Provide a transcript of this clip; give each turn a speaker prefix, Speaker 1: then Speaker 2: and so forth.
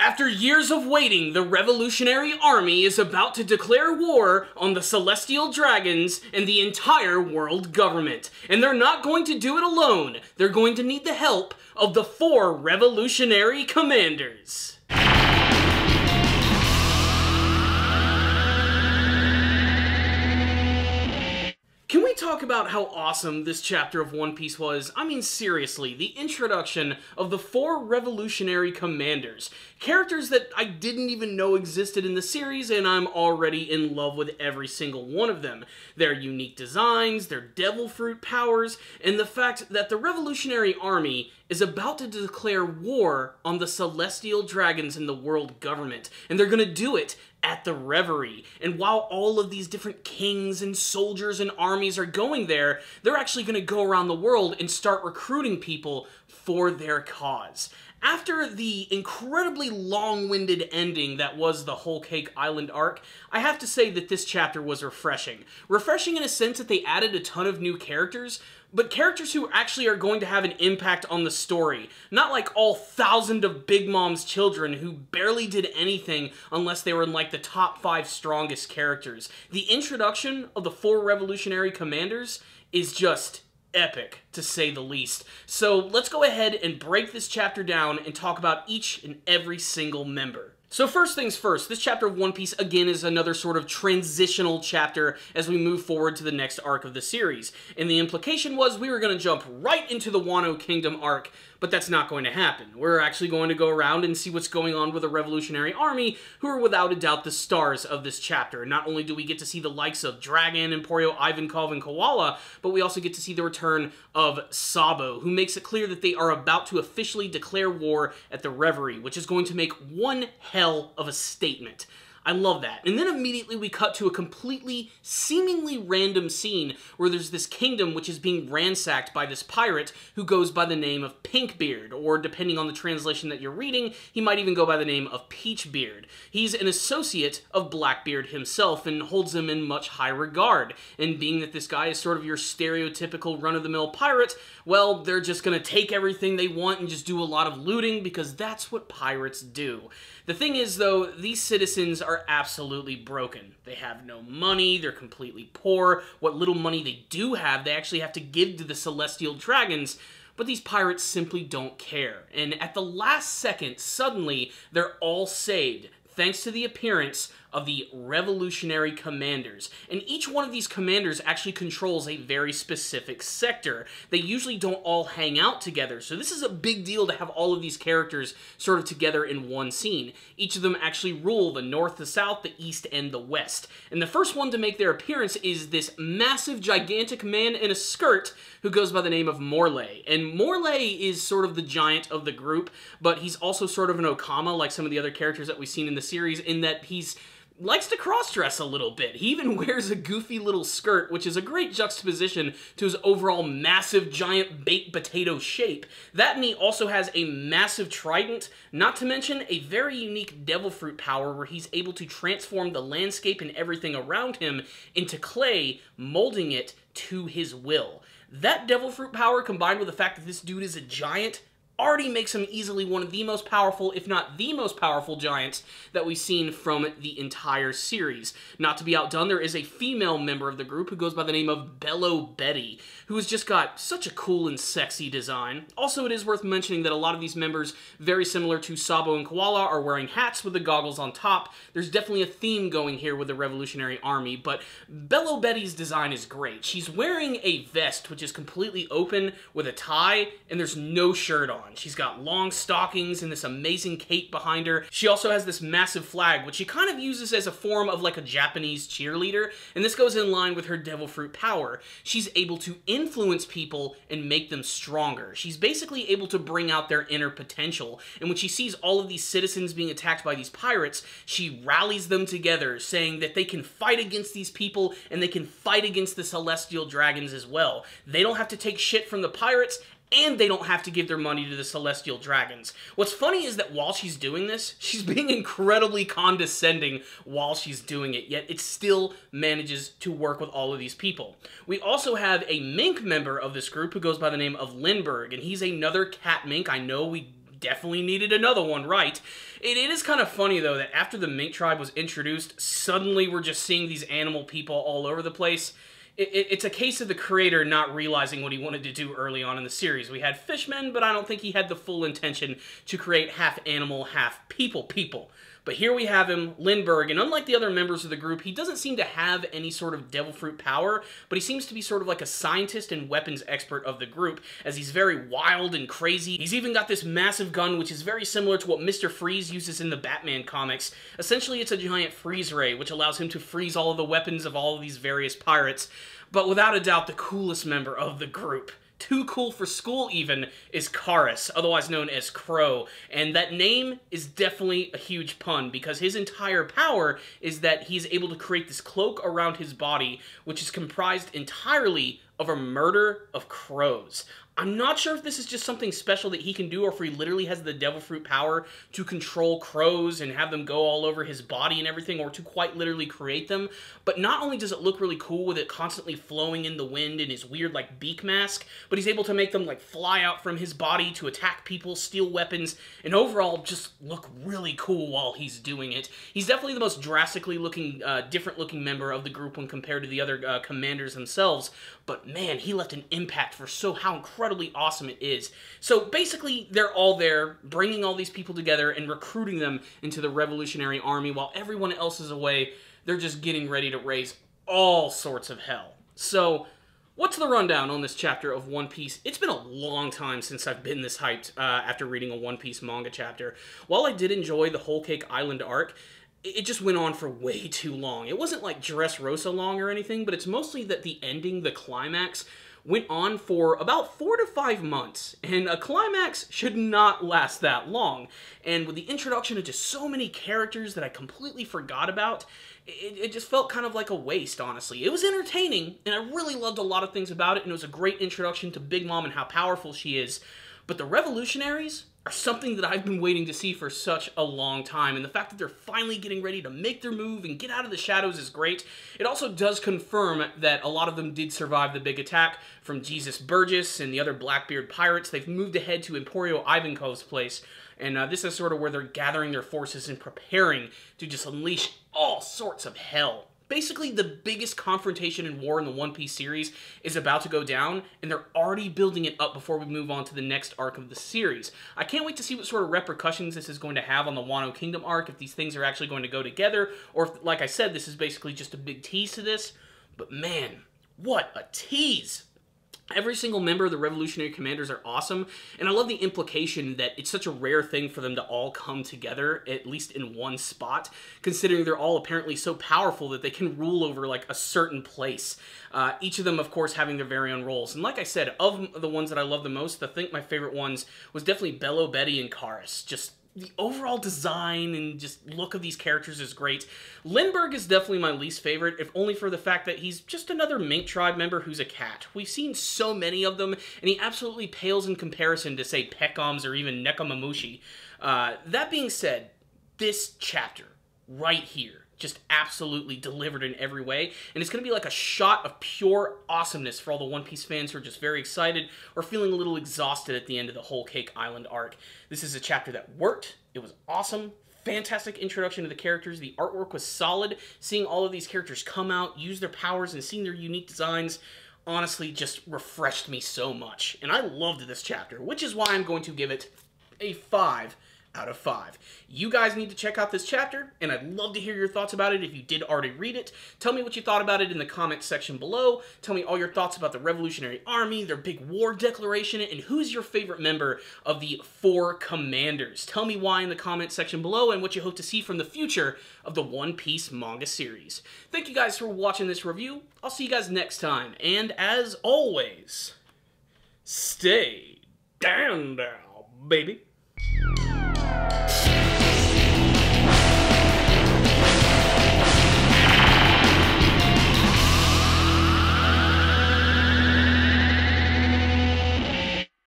Speaker 1: After years of waiting, the Revolutionary Army is about to declare war on the Celestial Dragons and the entire world government. And they're not going to do it alone. They're going to need the help of the 4 Revolutionary Commanders. Can we talk about how awesome this chapter of One Piece was? I mean, seriously, the introduction of the 4 Revolutionary Commanders. Characters that I didn't even know existed in the series, and I'm already in love with every single one of them. Their unique designs, their devil fruit powers, and the fact that the Revolutionary Army is about to declare war on the Celestial Dragons and the world government. And they're gonna do it at the Reverie. And while all of these different kings and soldiers and armies are going there, they're actually going to go around the world and start recruiting people for their cause. After the incredibly long-winded ending that was the Whole Cake Island arc, I have to say that this chapter was refreshing. Refreshing in a sense that they added a ton of new characters, but characters who actually are going to have an impact on the story. Not like all 1,000 of Big Mom's children who barely did anything unless they were in like the top 5 strongest characters. The introduction of the 4 Revolutionary Commanders is just epic, to say the least. So let's go ahead and break this chapter down and talk about each and every single member. So first things first, this chapter of One Piece, again, is another sort of transitional chapter as we move forward to the next arc of the series. And the implication was we were going to jump right into the Wano Kingdom arc, but that's not going to happen. We're actually going to go around and see what's going on with the Revolutionary Army, who are without a doubt the stars of this chapter. Not only do we get to see the likes of Dragon, Emporio, Ivankov, and Koala, but we also get to see the return of Sabo, who makes it clear that they are about to officially declare war at the Reverie, which is going to make one hell of a statement. I love that. And then immediately we cut to a completely, seemingly random scene where there's this kingdom which is being ransacked by this pirate who goes by the name of Pinkbeard, or depending on the translation that you're reading, he might even go by the name of Peachbeard. He's an associate of Blackbeard himself and holds him in much high regard. And being that this guy is sort of your stereotypical run-of-the-mill pirate, well, they're just gonna take everything they want and just do a lot of looting because that's what pirates do. The thing is, though, these citizens are absolutely broken. They have no money, they're completely poor. What little money they do have, they actually have to give to the Celestial Dragons, but these pirates simply don't care. And at the last second, suddenly, they're all saved, thanks to the appearance of the Revolutionary Commanders. And each one of these commanders actually controls a very specific sector. They usually don't all hang out together, so this is a big deal to have all of these characters sort of together in one scene. Each of them actually rule the north, the south, the east, and the west. And the first one to make their appearance is this massive, gigantic man in a skirt who goes by the name of Morley. And Morley is sort of the giant of the group, but he's also sort of an Okama like some of the other characters that we've seen in the series, in that he's likes to cross-dress a little bit. He even wears a goofy little skirt, which is a great juxtaposition to his overall massive, giant baked potato shape. That and he also has a massive trident, not to mention a very unique devil fruit power where he's able to transform the landscape and everything around him into clay, molding it to his will. That devil fruit power, combined with the fact that this dude is a giant, already makes him easily one of the most powerful, if not the most powerful giants that we've seen from the entire series. Not to be outdone, there is a female member of the group who goes by the name of Bello Betty, who has just got such a cool and sexy design. Also, it is worth mentioning that a lot of these members, very similar to Sabo and Koala, are wearing hats with the goggles on top. There's definitely a theme going here with the Revolutionary Army, but Bello Betty's design is great. She's wearing a vest which is completely open with a tie, and there's no shirt on. She's got long stockings and this amazing cape behind her. She also has this massive flag, which she kind of uses as a form of like a Japanese cheerleader, and this goes in line with her devil fruit power. She's able to influence people and make them stronger. She's basically able to bring out their inner potential, and when she sees all of these citizens being attacked by these pirates, she rallies them together, saying that they can fight against these people and they can fight against the Celestial Dragons as well. They don't have to take shit from the pirates, and they don't have to give their money to the Celestial Dragons. What's funny is that while she's doing this, she's being incredibly condescending while she's doing it, yet it still manages to work with all of these people. We also have a mink member of this group who goes by the name of Lindbergh, and he's another cat mink. I know we definitely needed another one, right? It is kind of funny, though, that after the mink tribe was introduced, suddenly we're just seeing these animal people all over the place. It's a case of the creator not realizing what he wanted to do early on in the series. We had fishmen, but I don't think he had the full intention to create half animal, half people. But here we have him, Lindbergh, and unlike the other members of the group, he doesn't seem to have any sort of devil fruit power, but he seems to be sort of like a scientist and weapons expert of the group, as he's very wild and crazy. He's even got this massive gun, which is very similar to what Mr. Freeze uses in the Batman comics. Essentially, it's a giant freeze ray, which allows him to freeze all of the weapons of all of these various pirates, but without a doubt, the coolest member of the group. Too cool for school, even, is Karis, otherwise known as Crow. And that name is definitely a huge pun, because his entire power is that he's able to create this cloak around his body, which is comprised entirely of a murder of crows. I'm not sure if this is just something special that he can do, or if he literally has the devil fruit power to control crows and have them go all over his body and everything, or to quite literally create them. But not only does it look really cool with it constantly flowing in the wind in his weird, like, beak mask, but he's able to make them, like, fly out from his body to attack people, steal weapons, and overall just look really cool while he's doing it. He's definitely the most drastically looking, different-looking member of the group when compared to the other commanders themselves, but man, he left an impact for how incredibly awesome it is. So basically, they're all there, bringing all these people together and recruiting them into the Revolutionary Army while everyone else is away. They're just getting ready to raise all sorts of hell. So, what's the rundown on this chapter of One Piece? It's been a long time since I've been this hyped after reading a One Piece manga chapter. While I did enjoy the Whole Cake Island arc, it just went on for way too long. It wasn't like Dressrosa long or anything, but it's mostly that the ending, the climax, went on for about 4 to 5 months, and a climax should not last that long. And with the introduction of just so many characters that I completely forgot about, it just felt kind of like a waste, honestly. It was entertaining, and I really loved a lot of things about it, and it was a great introduction to Big Mom and how powerful she is. But the Revolutionaries are something that I've been waiting to see for such a long time, and the fact that they're finally getting ready to make their move and get out of the shadows is great. It also does confirm that a lot of them did survive the big attack from Jesus Burgess and the other Blackbeard pirates. They've moved ahead to Emporio Ivankov's place, and this is sort of where they're gathering their forces and preparing to just unleash all sorts of hell. Basically, the biggest confrontation and war in the One Piece series is about to go down, and they're already building it up before we move on to the next arc of the series. I can't wait to see what sort of repercussions this is going to have on the Wano Kingdom arc, if these things are actually going to go together, or if, like I said, this is basically just a big tease to this. But man, what a tease! Every single member of the Revolutionary Commanders are awesome, and I love the implication that it's such a rare thing for them to all come together, at least in one spot, considering they're all apparently so powerful that they can rule over, like, a certain place. Each of them, of course, having their very own roles. And like I said, of the ones that I love the most, I think my favorite ones was definitely Bello, Betty, and Karis. Just the overall design and just look of these characters is great. Lindbergh is definitely my least favorite, if only for the fact that he's just another mink tribe member who's a cat. We've seen so many of them, and he absolutely pales in comparison to, say, Pekoms or even Nekomamushi. That being said, this chapter, right here, just absolutely delivered in every way, and it's going to be like a shot of pure awesomeness for all the One Piece fans who are just very excited or feeling a little exhausted at the end of the Whole Cake Island arc. This is a chapter that worked, it was awesome, fantastic introduction to the characters, the artwork was solid, seeing all of these characters come out, use their powers, and seeing their unique designs honestly just refreshed me so much, and I loved this chapter, which is why I'm going to give it a 5 out of 5. You guys need to check out this chapter, and I'd love to hear your thoughts about it if you did already read it. Tell me what you thought about it in the comments section below. Tell me all your thoughts about the Revolutionary Army, their big war declaration, and who's your favorite member of the 4 commanders. Tell me why in the comments section below, and what you hope to see from the future of the One Piece manga series. Thank you guys for watching this review. I'll see you guys next time, and as always, stay down now, baby.